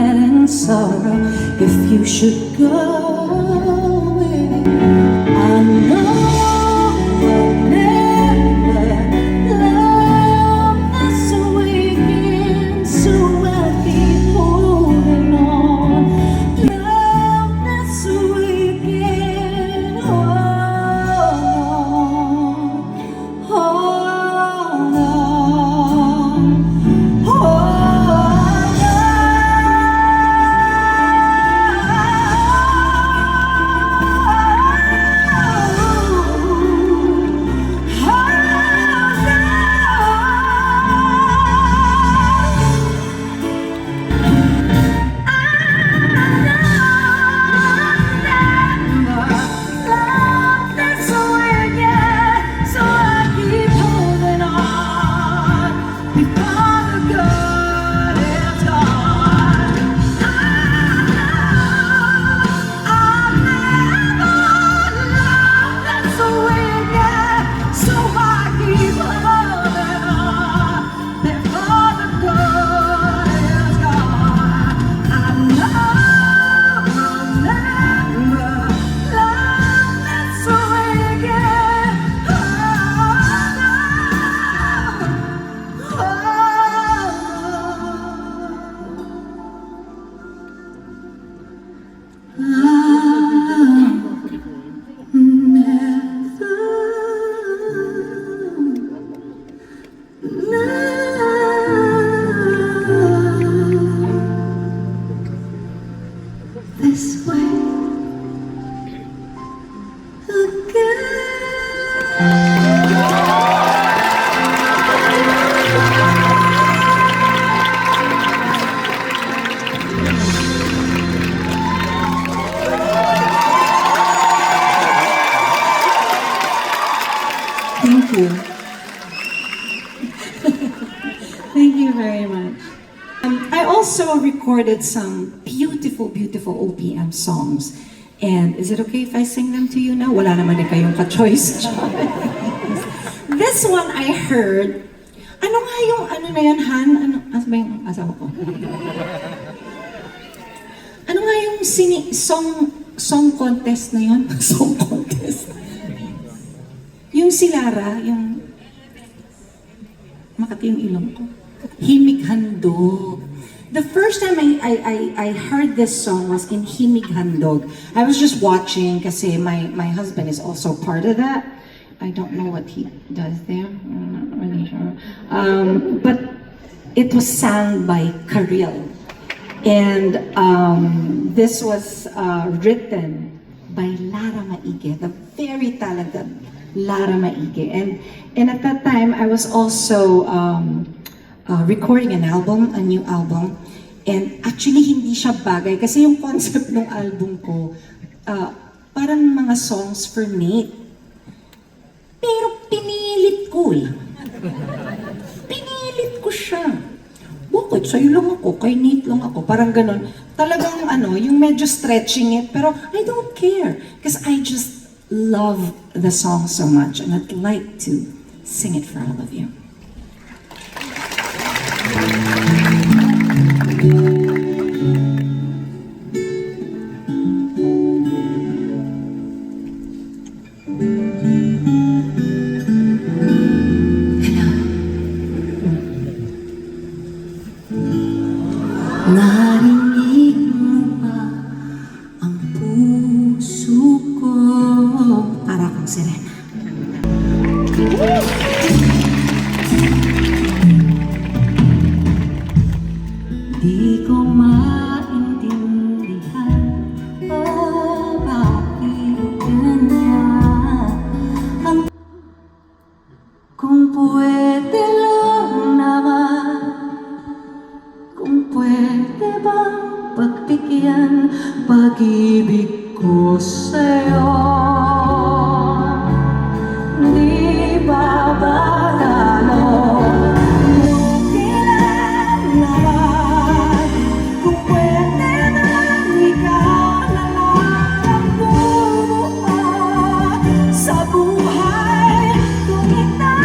regret and sorrow if you should go away. I know we'll never love us again, so I keep holding on. Love us again, hold on, this way Thank you. Thank you very much. I also recorded some beautiful, beautiful OPM songs. And is it okay if I sing them to you now? Wala naman din kayong ka-choice. This one I heard. Ano nga yung, ano na yan, Han? Ano ba yung asawa ko? Ano nga yung song contest na yun? Song contest. Yung si Lara, yung makati yung ilong ko. Himig Handog. The first time I heard this song was in Himig Handog. I was just watching kasi my husband is also part of that. I don't know what he does there. I'm not really sure. But it was sung by Karil. And this was written by Lara Maige, the very talented Lara Maige. And at that time, I was also recording an album, a new album. And actually, hindi siya bagay. Kasi yung concept ng album ko, parang mga songs for Nate. Pero pinilit ko eh. Pinilit ko siya. Bakit? Sa'yo lang ako, kay Nate lang ako. Parang ganun. Talagang yung medyo stretching it. Pero I don't care. Because I just love the song so much. And I'd like to sing it for all of you. Narinig mo ba ang puso ko? Para kang sirena. Di ko maintindihan bakit ganyan. Kung pwede lang naman, kung pwede bang pagbigyan pag-ibig ko sa'yo. Di ba lalo kung pwede lang ikaw na lang ang bumuo sa buhay kong ito.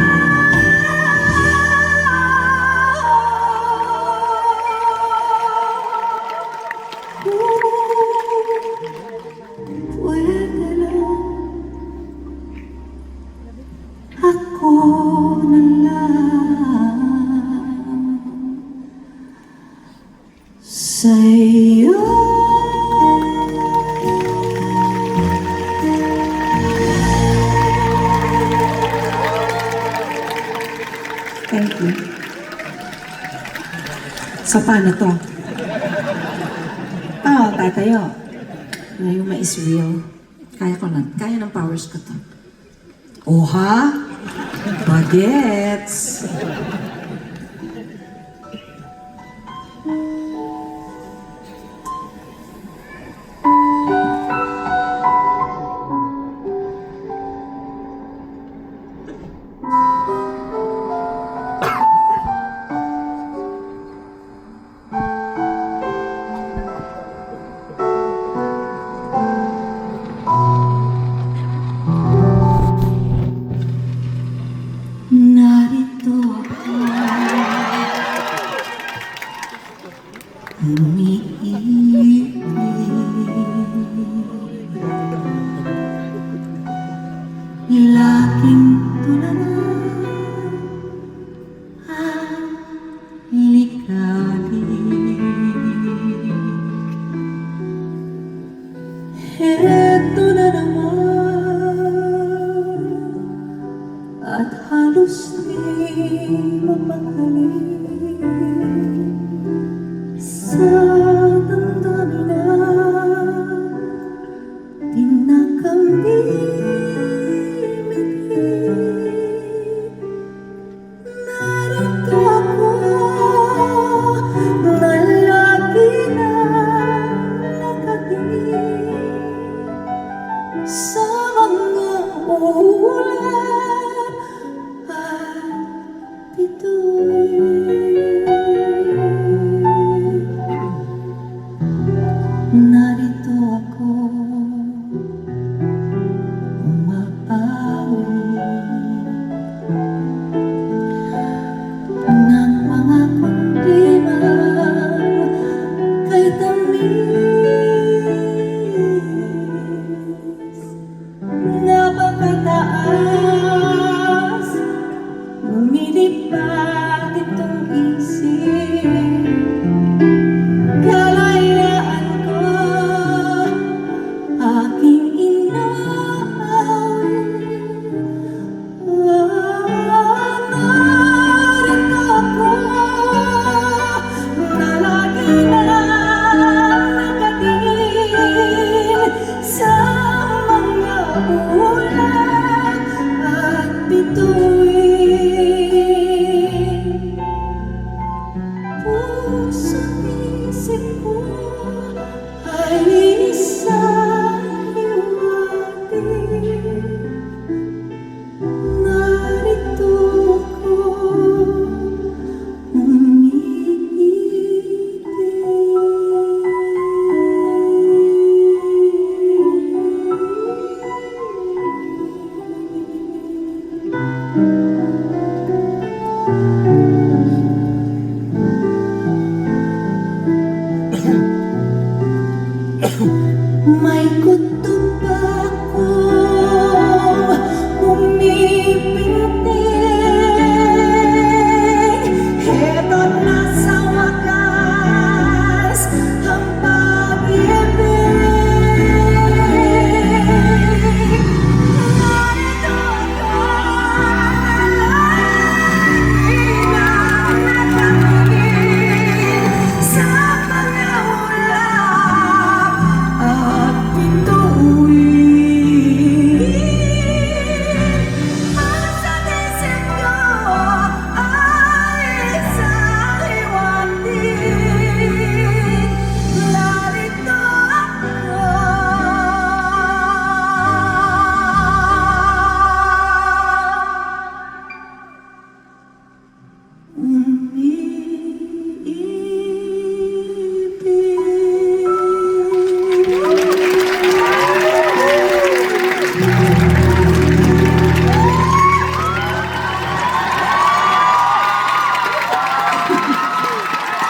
Thank you. So, paano to? Tatayo. Yung is real. Kaya ko na. Kaya ng powers ko to. Oh, ha? Bagets. Narito ako, umiibig. Laging tularan ang likhain. Heto na naman at halos di mamahalin sa damdamin na pinakamimigin. Narito ako na lagi na nakatingin sa mga ulan at bituin. Narito ako, umaawit ng mga kundiman kay tamis. Napakataas, lumilipad itong isip. Kalayaan ko, aking inaawit. Narito ako, na lagi na nakatingin sa mga ulan at bituin. Puso't isip ko ay isang hiwatig. Narito ako, may kutob akong umipintig. Heto na sa wakas ang pag-ibig. Narito ako, lagi na nakatingin sa mga ulap at bituin. At sa isip ko ay isang hiwatig. Narito ako,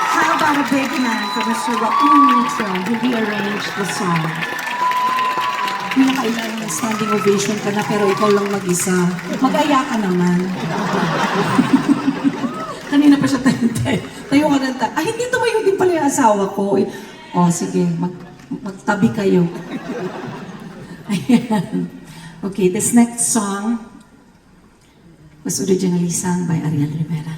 how about a big hand for Mr. Raul Nitro, who rearranged the song? Pinakailan na standing ovation ka na pero ikaw lang mag-isa. Mag-aya ka naman. Kanina pa siya tayo ka ng tayo. Ay, hindi tumayo din pala yung asawa ko. O, sige, magtabi kayo. Ayan. Okay, this next song was originally sung by Ariel Rivera.